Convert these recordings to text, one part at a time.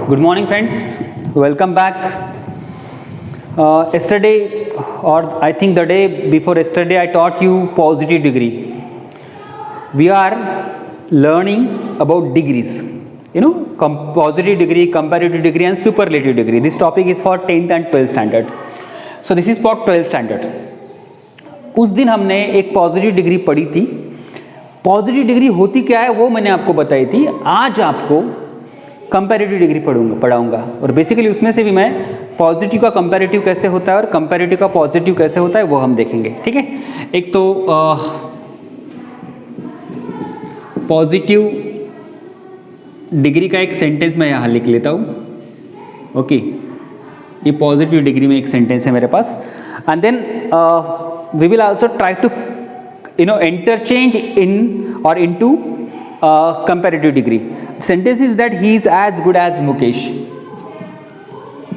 Good morning, friends. Welcome back. Yesterday, or I think the day before yesterday, I taught you positive degree. We are learning about degrees. Positive degree, comparative degree, and superlative degree. This topic is for 10th and 12th standard. So this is for 12th standard. उस दिन हमने एक positive degree पढ़ी थी. Positive degree होती क्या है वो मैंने आपको बताई थी. आज आपको कंपैरेटिव डिग्री पढ़ाऊंगा और बेसिकली उसमें से भी मैं पॉजिटिव का कंपैरेटिव कैसे होता है और कंपैरेटिव का पॉजिटिव कैसे होता है वो हम देखेंगे. ठीक है, एक तो पॉजिटिव डिग्री का एक सेंटेंस मैं यहाँ लिख लेता हूँ. ओके, ये पॉजिटिव डिग्री में एक सेंटेंस है मेरे पास. And then we will also try to interchange in or into comparative degree. Sentence is that he is as good as Mukesh.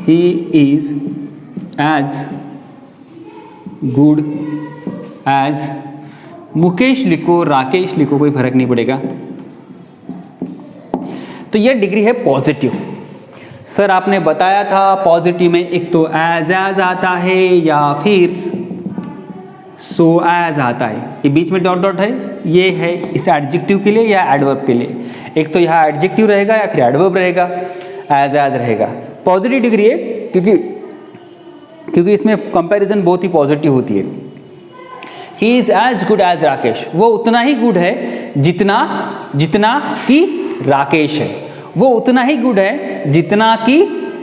He is as good as Mukesh लिखो, राकेश लिखो, कोई फर्क नहीं पड़ेगा. तो यह डिग्री है पॉजिटिव. सर आपने बताया था पॉजिटिव में एक तो एज आता है या फिर सो एज आता है. ये बीच में डॉट डॉट है, ये है इस एडजेक्टिव के लिए या एडवर्ब के लिए. एक तो यहाँ एडजेक्टिव रहेगा या फिर एडवर्ब रहेगा, एज रहेगा. पॉजिटिव डिग्री है क्योंकि इसमें कंपैरिजन बहुत ही पॉजिटिव होती है. He is as good as Rakesh. वो उतना ही गुड है जितना कि राकेश है. वो उतना ही गुड है जितना कि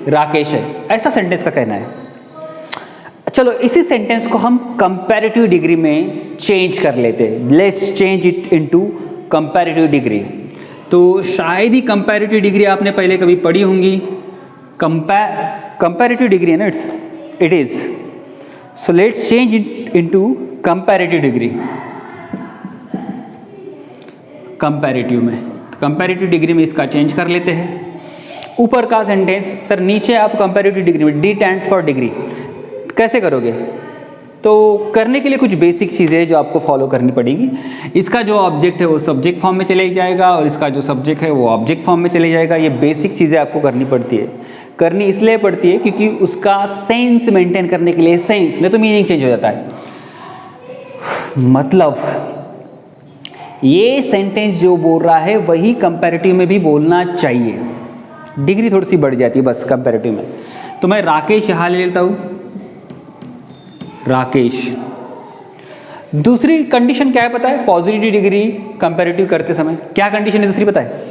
राकेश है. ऐसा सेंटेंस का कहना है. चलो इसी सेंटेंस को हम कंपैरेटिव डिग्री में चेंज कर लेते हैं. Let's change it into comparative degree. तो शायद ही कंपैरेटिव डिग्री आपने पहले कभी पढ़ी होंगी. कंपैरेटिव डिग्री है ना, it is. So let's change it into comparative degree. Comparative में कंपैरेटिव डिग्री में इसका चेंज कर लेते हैं. ऊपर का सेंटेंस सर नीचे आप कंपैरेटिव डिग्री में डी स्टैंड्स फॉर डिग्री कैसे करोगे. तो करने के लिए कुछ बेसिक चीज़ें हैं जो आपको फॉलो करनी पड़ेगी. इसका जो ऑब्जेक्ट है वो सब्जेक्ट फॉर्म में चले जाएगा और इसका जो सब्जेक्ट है वो ऑब्जेक्ट फॉर्म में चले जाएगा. ये बेसिक चीज़ें आपको करनी पड़ती है. करनी इसलिए पड़ती है क्योंकि उसका सेंस मेंटेन करने के लिए, सेंस नहीं तो मीनिंग चेंज हो जाता है. मतलब ये सेंटेंस जो बोल रहा है वही कंपैरेटिव में भी बोलना चाहिए. डिग्री थोड़ी सी बढ़ जाती है बस कंपैरेटिव में. तो मैं राकेश यहाँ ले लेता हूँ, राकेश. दूसरी कंडीशन क्या है पता है पॉजिटिव डिग्री कंपैरेटिव करते समय? क्या कंडीशन है दूसरी पता है?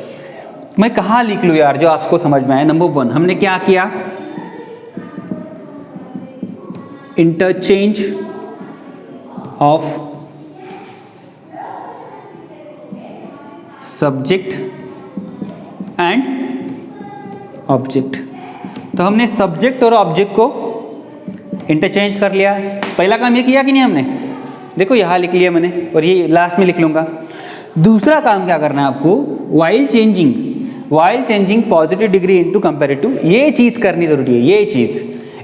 मैं कहाँ लिख लूँ यार जो आपको समझ में आए. नंबर 1 हमने क्या किया, interchange of subject and object. तो हमने सब्जेक्ट और ऑब्जेक्ट को इंटरचेंज कर लिया. पहला काम ये किया कि नहीं हमने? देखो यहाँ लिख लिया मैंने और ये लास्ट में लिख लूँगा. दूसरा काम क्या करना है आपको, while changing positive degree into comparative. ये चीज़ करनी जरूरी है. ये चीज़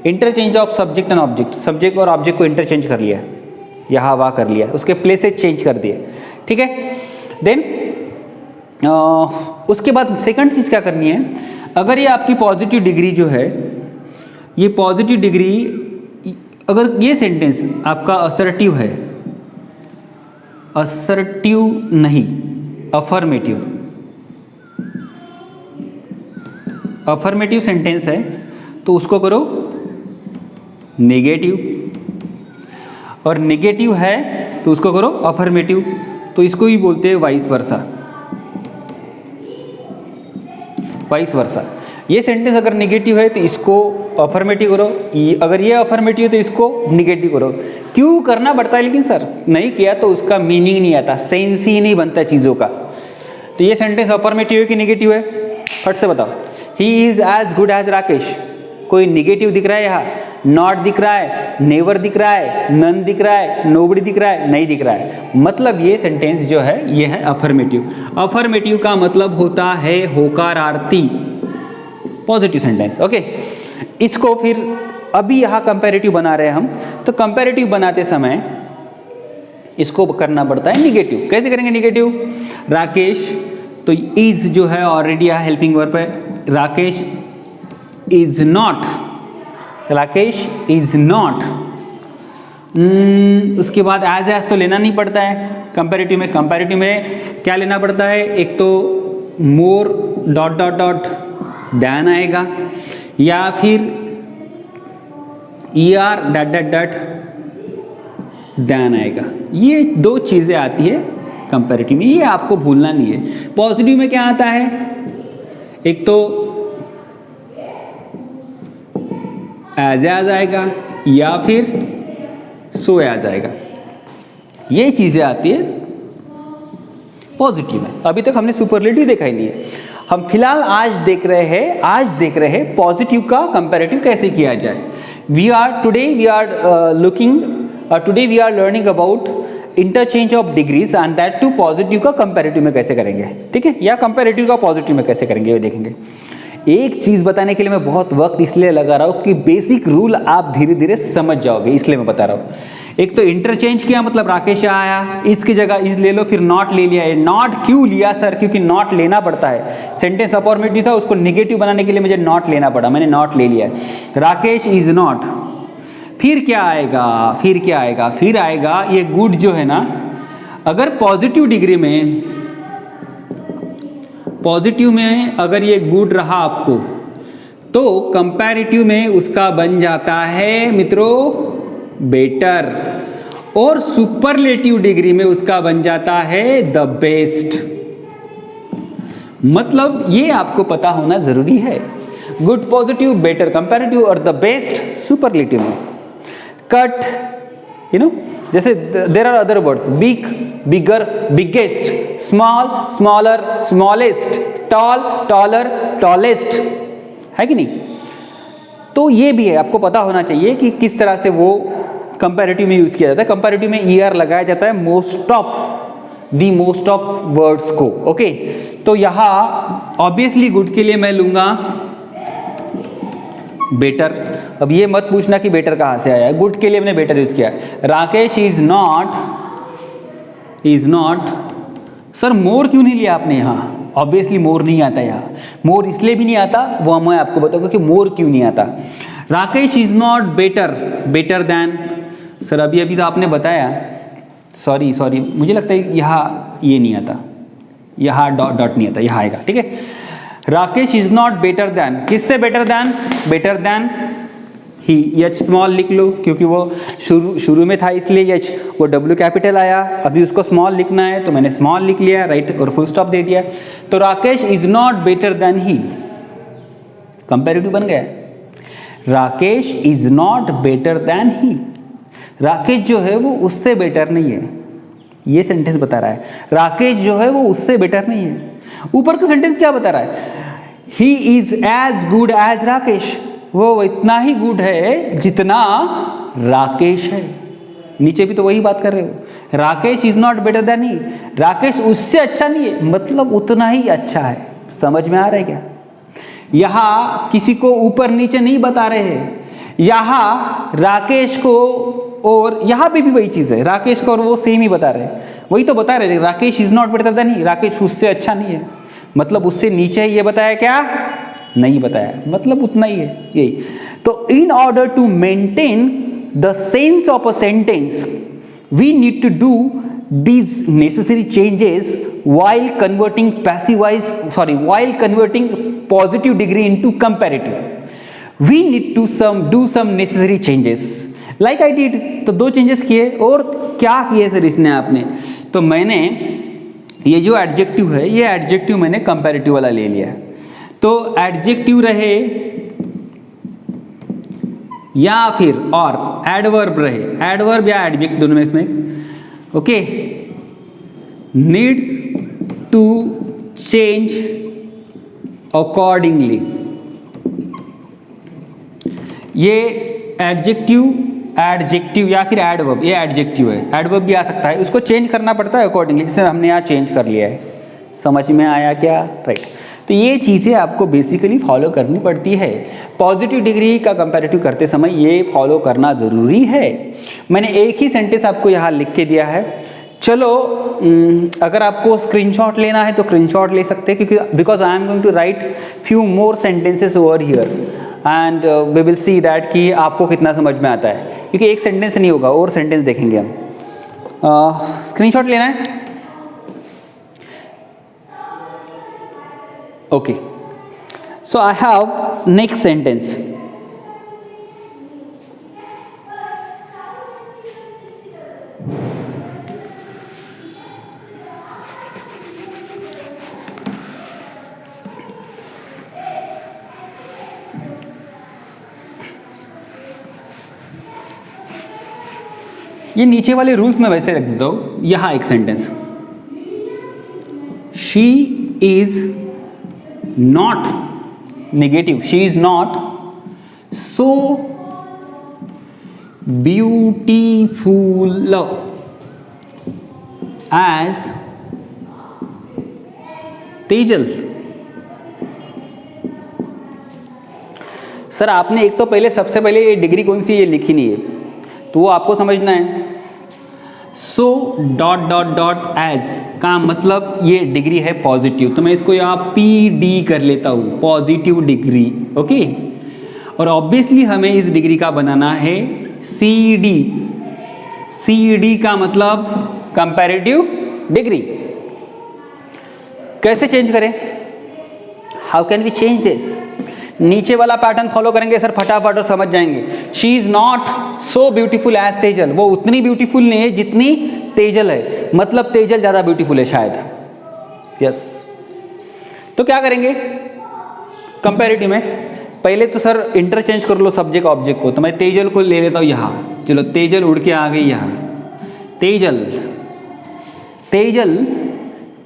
interchange of subject and object. Subject और ऑब्जेक्ट को इंटरचेंज कर लिया, यहाँ वहाँ कर लिया, उसके प्लेसेस चेंज कर दिए. ठीक है. देन उसके बाद सेकंड चीज़ क्या करनी है, अगर ये आपकी पॉजिटिव डिग्री जो है, ये पॉजिटिव डिग्री अगर ये सेंटेंस आपका असर्टिव है, असर्टिव नहीं अफर्मेटिव सेंटेंस है तो उसको करो नेगेटिव. और नेगेटिव है तो उसको करो अफर्मेटिव. तो इसको ही बोलते हैं वाइस वर्सा. ये सेंटेंस अगर नेगेटिव है तो इसको अफर्मेटिव करो, अगर ये अफर्मेटिव है तो इसको नेगेटिव करो. क्यों करना पड़ता है लेकिन सर? नहीं किया तो उसका मीनिंग नहीं आता, सेंस ही नहीं बनता चीज़ों का. तो ये सेंटेंस अफर्मेटिव है कि नेगेटिव है? फट से बताओ. He is as good as Rakesh. कोई नेगेटिव दिख रहा है यहाँ? नॉट दिख रहा है, नेवर दिख रहा है, नन दिख रहा है, नोबडी दिख रहा है, नहीं दिख रहा है. मतलब ये सेंटेंस जो है ये है अफर्मेटिव. अफर्मेटिव का मतलब होता है होकारार्थी, पॉजिटिव सेंटेंस. ओके, इसको फिर अभी यहाँ कंपैरेटिव बना रहे हैं हम. तो कंपैरेटिव बनाते समय इसको करना पड़ता है निगेटिव. कैसे करेंगे निगेटिव? राकेश, तो इज जो है ऑलरेडी यहाँ हेल्पिंग वर्ब है. Rakesh is not, Rakesh is not. उसके बाद एज तो लेना नहीं पड़ता है कंपैरेटिव में। कंपैरेटिव में क्या लेना पड़ता है, एक तो मोर डॉट डॉट डॉट डैन आएगा, या फिर ER dot dot dot Dan आएगा। ये दो चीज़ें आती है कंपैरेटिव में, ये आपको भूलना नहीं है। पॉजिटिव में क्या आता है, एक तो एज आएगा या फिर सो एज आएगा, ये चीज़ें आती है पॉजिटिव में। अभी तक हमने सुपरलेटिव देखा ही नहीं है, हम फिलहाल आज देख रहे हैं पॉजिटिव का कंपैरेटिव कैसे किया जाए। Today we are learning about interchange of degrees and that to positive का कंपैरेटिव में कैसे करेंगे, ठीक है, या कंपैरेटिव का पॉजिटिव में कैसे करेंगे ये देखेंगे। एक चीज़ बताने के लिए मैं बहुत वक्त इसलिए लगा रहा हूँ कि बेसिक रूल आप धीरे धीरे समझ जाओगे, इसलिए मैं बता रहा हूँ। एक तो इंटरचेंज किया, मतलब राकेश आया, इसकी जगह इस ले लो, फिर नॉट ले लिया। नॉट क्यों लिया सर, क्योंकि नॉट लेना पड़ता है, सेंटेंस अफर्मेटिव था, उसको निगेटिव बनाने के लिए मुझे नॉट लेना पड़ा, मैंने नॉट ले लिया। राकेश इज नॉट, फिर क्या आएगा, फिर आएगा ये गुड जो है ना, अगर पॉजिटिव डिग्री में, पॉजिटिव में अगर ये गुड रहा आपको, तो कंपैरेटिव में उसका बन जाता है मित्रों बेटर, और सुपरलेटिव डिग्री में उसका बन जाता है द बेस्ट। मतलब ये आपको पता होना जरूरी है। गुड पॉजिटिव, बेटर कंपैरेटिव, और द बेस्ट सुपरलेटिव में। कट, जैसे there are other words, big, bigger, biggest, small, smaller, smallest, tall, taller, tallest, है कि नहीं। तो ये भी है, आपको पता होना चाहिए कि किस तरह से वो कंपैरेटिव में यूज किया जाता है। कंपैरेटिव में ER लगाया जाता है मोस्ट ऑफ वर्ड्स को, ओके। तो यहाँ ऑब्वियसली गुड के लिए मैं लूंगा बेटर। अब ये मत पूछना कि बेटर कहाँ से आया, गुड के लिए मैंने बेटर यूज किया। राकेश इज नॉट, सर मोर क्यों नहीं लिया आपने यहाँ, ऑब्वियसली मोर नहीं आता यहाँ। मोर इसलिए भी नहीं आता, वो मैं आपको बताऊंगा कि मोर क्यों नहीं आता। Rakesh is not better then, sir अभी तो आपने बताया, सॉरी मुझे लगता है यहाँ ये नहीं आता, यहाँ डॉट नहीं आता, यहाँ आएगा, ठीक है। Rakesh is not better than, किससे better than he. H small लिख लो, क्योंकि वो शुरू में था इसलिए एच, वो W कैपिटल आया, अभी उसको स्मॉल लिखना है तो मैंने स्मॉल लिख लिया, राइट, और फुल स्टॉप दे दिया। तो Rakesh is not better than he, comparative बन गया। Rakesh is not better than he, Rakesh जो है वो उससे बेटर नहीं है, ये सेंटेंस बता रहा है। राकेश जो है वो उससे बेटर नहीं है। ऊपर का सेंटेंस क्या बता रहा है, he is as good as Rakesh, वो इतना ही गुड है जितना राकेश है। नीचे भी तो वही बात कर रहे हो, Rakesh is not better than he, Rakesh उससे अच्छा नहीं है, मतलब उतना ही अच्छा है। समझ में आ रहा है क्या। यहाँ किसी को ऊपर नीचे नहीं बता रहे हैं, यहाँ राकेश को, और यहाँ पे भी वही चीज़ है, राकेश को और वो सेम ही बता रहे हैं, वही तो बता रहे हैं। Rakesh is not better than he, Rakesh उससे अच्छा नहीं है, मतलब उससे नीचे है, ये बताया क्या, नहीं बताया, मतलब उतना ही है, यही। तो in order to maintain the sense of a sentence we need to do these necessary changes while converting while converting positive degree into comparative we need to do some necessary changes like I did। तो दो changes किए, और क्या किए sir इसने आपने, तो मैंने ये जो एडजेक्टिव है, ये एडजेक्टिव मैंने कंपैरेटिव वाला ले लिया। तो एडजेक्टिव रहे या फिर और एडवर्ब रहे, एडवर्ब या एडजेक्टिव दोनों में इसमें, okay, needs to change accordingly. ये एडजेक्टिव या फिर एडवर्ब, ये एडजेक्टिव है, एडवर्ब भी आ सकता है, उसको चेंज करना पड़ता है अकॉर्डिंगली, जैसे हमने यहाँ चेंज कर लिया है। समझ में आया क्या, राइट। तो ये चीज़ें आपको बेसिकली फॉलो करनी पड़ती है। पॉजिटिव डिग्री का कंपैरेटिव करते समय ये फॉलो करना ज़रूरी है। मैंने एक ही सेंटेंस आपको यहाँ लिख के दिया है, चलो अगर आपको स्क्रीनशॉट लेना है तो स्क्रीनशॉट ले सकते हैं, क्योंकि because I am going to write few more sentences over here and we will see that कि आपको कितना समझ में आता है, क्योंकि एक सेंटेंस नहीं होगा और सेंटेंस देखेंगे हम। स्क्रीनशॉट लेना है? Okay, so I have next sentence. ये नीचे वाले रूल्स में वैसे रख देता हूँ। यहाँ एक sentence, she is not negative, she is not so beautiful as Tejal. Sir आपने एक तो पहले सबसे पहले ये डिग्री कौन सी ये लिखी नहीं है, तो वो आपको समझना है। So dot dot dot as का मतलब ये डिग्री है पॉजिटिव, तो मैं इसको यहाँ PD कर लेता हूँ, पॉजिटिव डिग्री। ओके, और ऑब्वियसली हमें इस डिग्री का बनाना है CD। CD का मतलब कंपैरेटिव डिग्री। कैसे चेंज करें? How can we change this? नीचे वाला पैटर्न फॉलो करेंगे सर, फटाफट और समझ जाएंगे। She is not so beautiful as Tejal, वो उतनी ब्यूटीफुल नहीं है जितनी तेजल है, मतलब तेजल ज्यादा ब्यूटीफुल है शायद। यस, तो क्या करेंगे कंपैरेटिव में? पहले तो सर इंटरचेंज कर लो सब्जेक्ट ऑब्जेक्ट को, तो मैं तेजल को ले लेता हूँ यहाँ। चलो, तेजल उड़ के आ गई यहाँ, तेजल तेजल,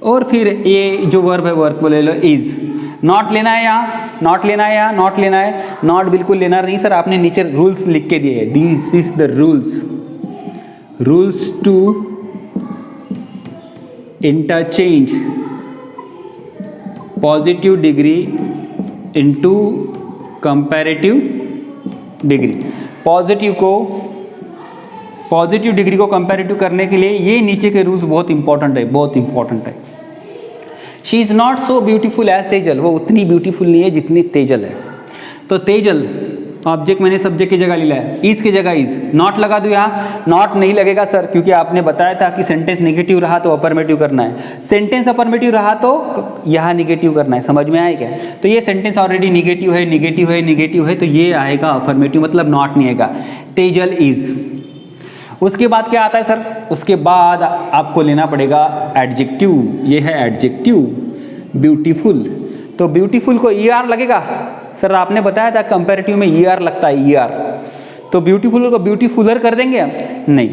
और फिर ये जो वर्ब है वर्ब को ले लो इज। नॉट लेना है यहाँ, नॉट लेना है यहाँ, नॉट लेना है, नॉट बिल्कुल लेना नहीं सर, आपने नीचे रूल्स लिख के दिए हैं। This is the rules, rules to interchange positive degree into comparative degree. Positive degree को कंपैरेटिव करने के लिए ये नीचे के रूल्स बहुत इंपॉर्टेंट है, बहुत इंपॉर्टेंट है। She is not so beautiful as Tejal, वो उतनी ब्यूटीफुल नहीं है जितनी तेजल है। तो तेजल ऑब्जेक्ट मैंने सब्जेक्ट की जगह ले लिया है, इज की जगह इज। नॉट लगा दूँ यहाँ, नॉट नहीं लगेगा सर, क्योंकि आपने बताया था कि सेंटेंस नेगेटिव रहा तो अफर्मेटिव करना है, सेंटेंस अफर्मेटिव रहा तो यहाँ नेगेटिव करना है। समझ में आए क्या? तो ये सेंटेंस ऑलरेडी नेगेटिव है, नेगेटिव है, नेगेटिव है, तो ये आएगा अफर्मेटिव, मतलब नॉट नहीं आएगा। तेजल इज। उसके बाद क्या आता है सर? उसके बाद आपको लेना पड़ेगा एडजेक्टिव। ये है एडजेक्टिव ब्यूटीफुल। तो ब्यूटीफुल को ER लगेगा सर, आपने बताया था कंपैरेटिव में ER लगता है, ER। तो ब्यूटीफुल को ब्यूटीफुलर कर देंगे? नहीं,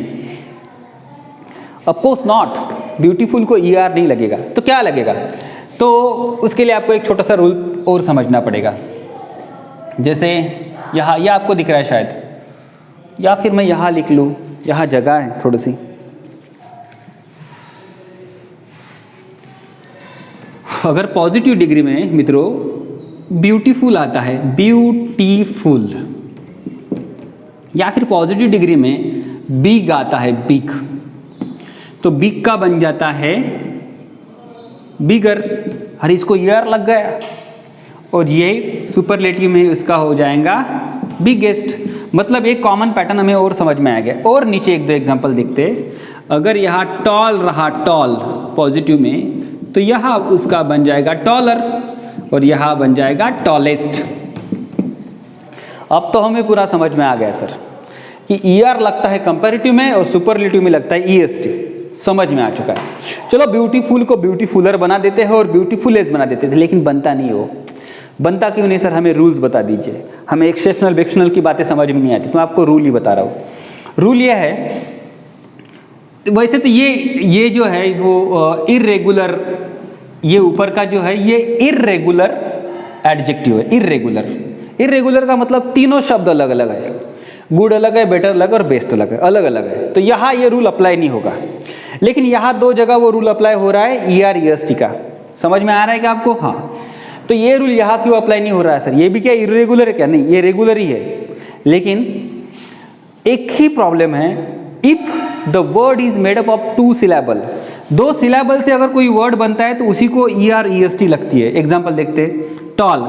ऑफकोर्स नॉट, ब्यूटीफुल को ER नहीं लगेगा। तो क्या लगेगा? तो उसके लिए आपको एक छोटा सा रूल और समझना पड़ेगा। जैसे यहाँ, यह आपको दिख रहा है शायद, या फिर मैं यहाँ लिख लूँ, यहाँ जगह है थोड़ी सी। अगर पॉजिटिव डिग्री में मित्रों ब्यूटीफुल आता है, ब्यूटीफुल, या फिर पॉजिटिव डिग्री में बिग आता है, बिग, तो बिग का बन जाता है बिगर। अरे इसको ER लग गया, और ये सुपरलेटिव में उसका हो जाएगा बिगेस्ट। मतलब एक कॉमन पैटर्न हमें और समझ में आ गया। और नीचे एक दो एग्जांपल देखते। अगर यहाँ टॉल रहा, टॉल पॉजिटिव में, तो यहाँ उसका बन जाएगा टॉलर, और यहाँ बन जाएगा टॉलेस्ट। अब तो हमें पूरा समझ में आ गया सर कि ER लगता है कंपैरेटिव में और सुपरलेटिव में लगता है EST। समझ में आ चुका है। चलो, ब्यूटीफुल को ब्यूटीफुलर बना देते हैं और ब्यूटीफुलेस्ट बना देते थे, लेकिन बनता नहीं हो। बनता क्यों नहीं सर? हमें रूल्स बता दीजिए। हमें एक्सेप्शनल वेक्शनल की बातें समझ में नहीं आती, तो मैं आपको रूल ही बता रहा हूँ। रूल ये है, वैसे तो ये जो है वो इर्रेगुलर, ये ऊपर का जो है ये इर्रेगुलर एडजेक्टिव है। इर्रेगुलर का मतलब तीनों शब्द अलग अलग है, गुड अलग है, बेटर अलग और बेस्ट अलग है, अलग अलग है। तो यहाँ ये रूल अप्लाई नहीं होगा, लेकिन यहाँ दो जगह वो रूल अप्लाई हो रहा है, ER EST का। समझ में आ रहा है क्या आपको? हाँ। तो ये रूल यहाँ क्यों अप्लाई नहीं हो रहा है सर? ये भी क्या इर्रेगुलर है क्या? नहीं, ये रेगुलर ही है, लेकिन एक ही प्रॉब्लम है। If the word is made up of 2 syllable, 2 syllable से अगर कोई वर्ड बनता है तो उसी को ER EST लगती है। एग्जाम्पल देखते हैं, टॉल,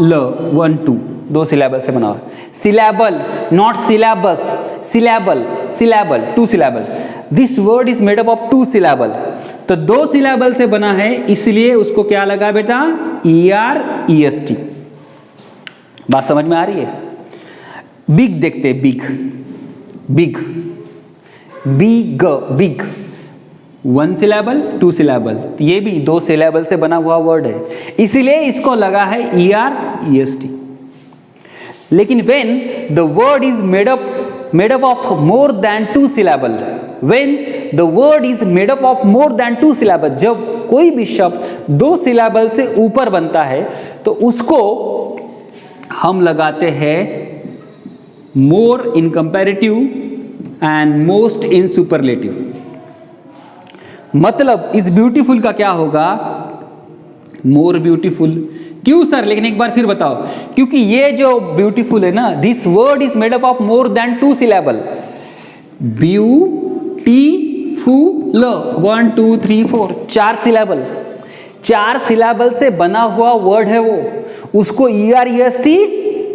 ल 1 2 2 सिलेबल से बना हुआ है। Syllable not syllabus, syllable syllable 2 syllable. This word is made up of 2 syllable, तो 2 सिलेबल से बना है इसलिए उसको क्या लगा बेटा ER-EST। बात समझ में आ रही है? बिग देखते हैं, big big big big 1 syllable 2 syllable, ये भी 2 सिलेबल से बना हुआ वर्ड है इसीलिए इसको लगा है ER-EST। लेकिन when the word is made up of more than 2 syllable, when the word is made up of more than 2 syllable, जब कोई भी शब्द 2 सिलेबल से ऊपर बनता है तो उसको हम लगाते हैं more in comparative and most in superlative. मतलब इस ब्यूटीफुल का क्या होगा? More beautiful. क्यों सर? लेकिन एक बार फिर बताओ, क्योंकि ये जो ब्यूटीफुल है ना, this word is made up of more than 2 syllable. Beautiful 1 2 3 4 4 syllable, 4 syllable से बना हुआ वर्ड है वो, उसको ER-EST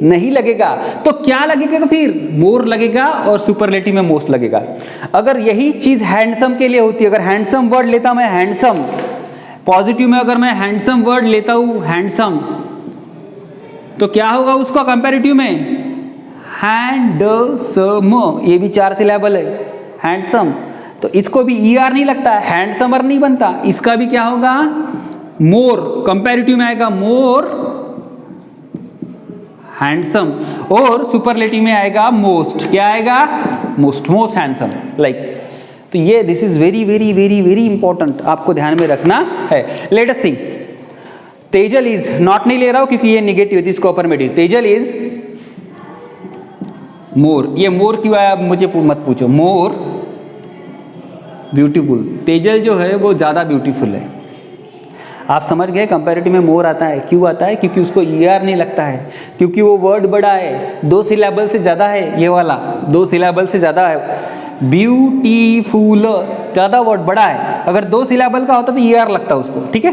नहीं लगेगा तो क्या लगेगा? फिर मोर लगेगा और सुपरलेटिव में मोस्ट लगेगा। अगर यही चीज हैंडसम के लिए होती, अगर हैंडसम वर्ड लेता मैं हैंडसम, पॉजिटिव में अगर मैं हैंडसम वर्ड लेता हूं हैंडसम, तो क्या होगा उसका कंपैरेटिव में? हैंडसम, ये भी 4 सिलेबल है हैंडसम, तो इसको भी ER नहीं लगता है, हैंडसमर नहीं बनता, इसका भी क्या होगा? मोर, कंपैरेटिव में आएगा मोर हैंडसम और सुपरलेटिव में आएगा मोस्ट। क्या आएगा? Most, most handsome like. तो ये this is very very very very important, आपको ध्यान में रखना है। Let us see, Tejal is, not नहीं ले रहा हूं क्योंकि ये निगेटिव है, इसको अफर्मेटिव। तेजल इज मोर, ये मोर क्यों आया मुझे मत पूछो, मोर ब्यूटीफुल। तेजल जो है वो ज़्यादा ब्यूटीफुल है। आप समझ गए? कंपैरेटिव में मोर आता है, क्यों आता है? क्योंकि उसको ER नहीं लगता है, क्योंकि वो वर्ड बड़ा है, 2 सिलेबल से ज़्यादा है, ये वाला 2 सिलेबल से ज़्यादा है। ब्यूटीफुल ज़्यादा वर्ड बड़ा है, अगर 2 सिलेबल का होता तो ER लगता उसको, ठीक है?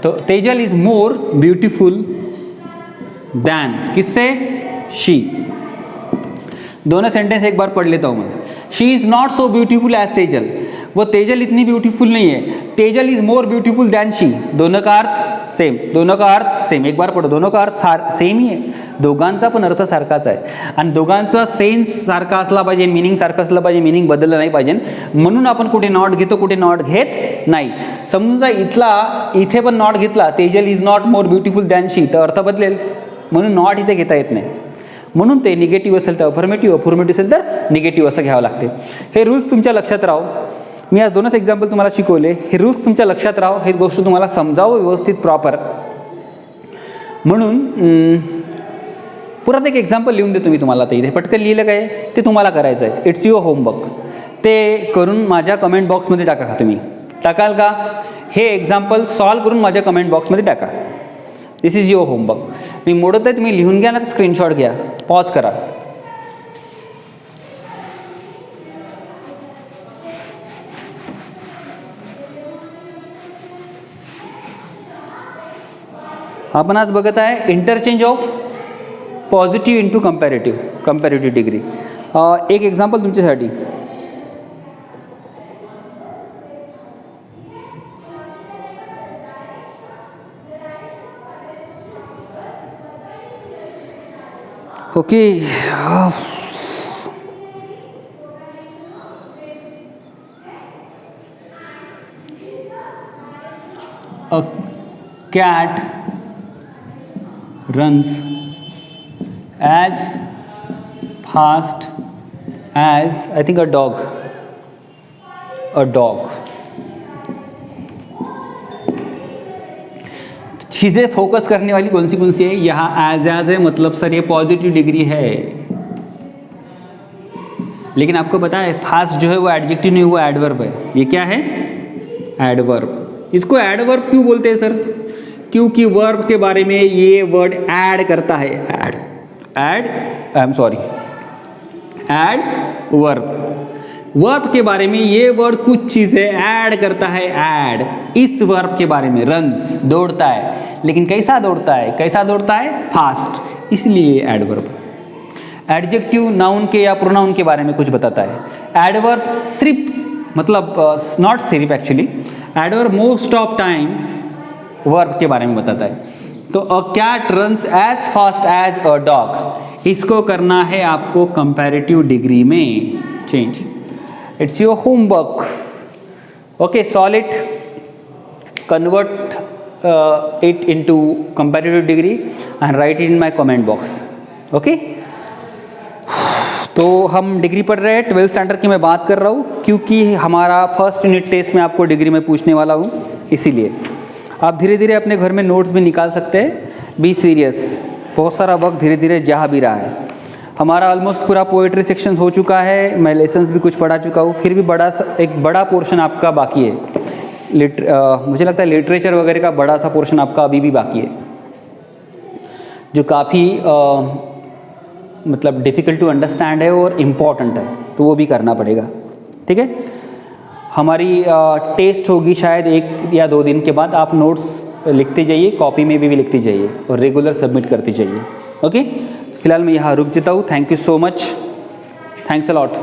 तो Tejal is more beautiful than, किससे? शी। दोनों सेंटेंस एक बार पढ़ लेता हूं मैं। She is not so beautiful as Tejal, वो तेजल इतनी ब्यूटीफुल नहीं है। Tejal is more beautiful than she, दोनों का अर्थ सेम, दोनों का अर्थ सेम। एक बार पढ़ो, दोनों का अर्थ सेम ही आहे, दोघांचा पण अर्थ सारखाच आहे आणि दोघांचा सेन्स सारखा असला पाहिजे, मिनिंग सारखं असलं पाहिजे, मिनिंग बदललं नाही पाहिजे, म्हणून आपण कुठे नॉट घेतो कुठे नॉट घेत नाही। समजा इथे पण नॉट घेतला, Tejal is not more beautiful than she, तर अर्थ बदलेल, म्हणून नॉट इथे घेता येत नाही, म्हणून ते निगेटिव्ह असेल तर अफर्मेटिव्ह, अफर्मेटिव्ह असेल तर निगेटिव्ह असं घ्यावं लागते। हे रूल्स तुमच्या लक्षात राहो, मी आज दोनच एक्झाम्पल तुम्हाला शिकवले, हे रूल्स तुमच्या लक्षात राहो, हे गोष्ट तुम्हाला समजावं व्यवस्थित प्रॉपर, म्हणून परत एक एक्झाम्पल लिहून देतो मी तुम्हाला। आता इथे पटकन लिहिलं काय ते तुम्हाला करायचं आहे, इट्स युअर होमवर्क, ते करून माझ्या कमेंट बॉक्समध्ये टाका का तुम्ही, टाकाल का? हे एक्झाम्पल सॉल्व करून माझ्या कमेंट बॉक्समध्ये टाका, दिस इज युअर होमवर्क। मी मोडत आहे, तुम्ही लिहून घ्या ना, स्क्रीनशॉट घ्या, पॉज करा। आपण आज बघत आहे interchange of positive into comparative, comparative degree. एक एक्झाम्पल तुमच्यासाठी, okay, a cat runs as fast as, I think, a dog. चीज़ें फोकस करने वाली कौन सी है? यहाँ एज है, मतलब सर ये पॉजिटिव डिग्री है, लेकिन आपको पता है फास्ट जो है वो एडजेक्टिव नहीं, वो एडवर्ब है। ये क्या है? एडवर्ब। इसको एडवर्ब क्यों बोलते हैं सर? क्योंकि वर्ब के बारे में ये वर्ड ऐड करता है, ऐड वर्ब। वर्ब के बारे में, ये वर्ड कुछ चीज़ें ऐड करता है, ऐड इस वर्ब के बारे में, रन्स दौड़ता है, लेकिन कैसा दौड़ता है, कैसा दौड़ता है, फास्ट, इसलिए एडवर्ब। एडजेक्टिव नाउन के या प्रोनाउन के बारे में कुछ बताता है। एडवर्ब सिर्फ मतलब नॉट सिर्फ actually, adverb most of time verb के बारे में बताता है। तो a cat runs as fast as a dog, इसको करना है आपको कंपैरेटिव डिग्री में change. It's your homework, okay, solve it, convert it into comparative degree and write it in my comment box, okay. तो हम डिग्री पढ़ रहे हैं, 12th स्टैंडर्ड की मैं बात कर रहा हूँ, क्योंकि हमारा फर्स्ट यूनिट टेस्ट में आपको डिग्री में पूछने वाला हूँ, इसीलिए आप धीरे धीरे अपने घर में नोट्स भी निकाल सकते हैं। बी सीरियस, बहुत सारा वक्त धीरे धीरे जा भी रहा है। हमारा ऑलमोस्ट पूरा पोएट्री सेक्शन हो चुका है, मैं लेसन्स भी कुछ पढ़ा चुका हूँ, फिर भी एक बड़ा पोर्शन आपका बाकी है। मुझे लगता है लिटरेचर वगैरह का बड़ा सा पोर्शन आपका अभी भी बाकी है, जो काफ़ी मतलब डिफ़िकल्ट टू अंडरस्टैंड है और इम्पॉर्टेंट है, तो वो भी करना पड़ेगा, ठीक है। हमारी टेस्ट होगी शायद 1 या 2 दिन के बाद। आप नोट्स लिखते जाइए, कॉपी में भी लिखते जाइए और रेगुलर सबमिट करते जाइए, ओके। फिलहाल मैं यहाँ रुक जाता हूँ। Thank you so much, thanks a lot.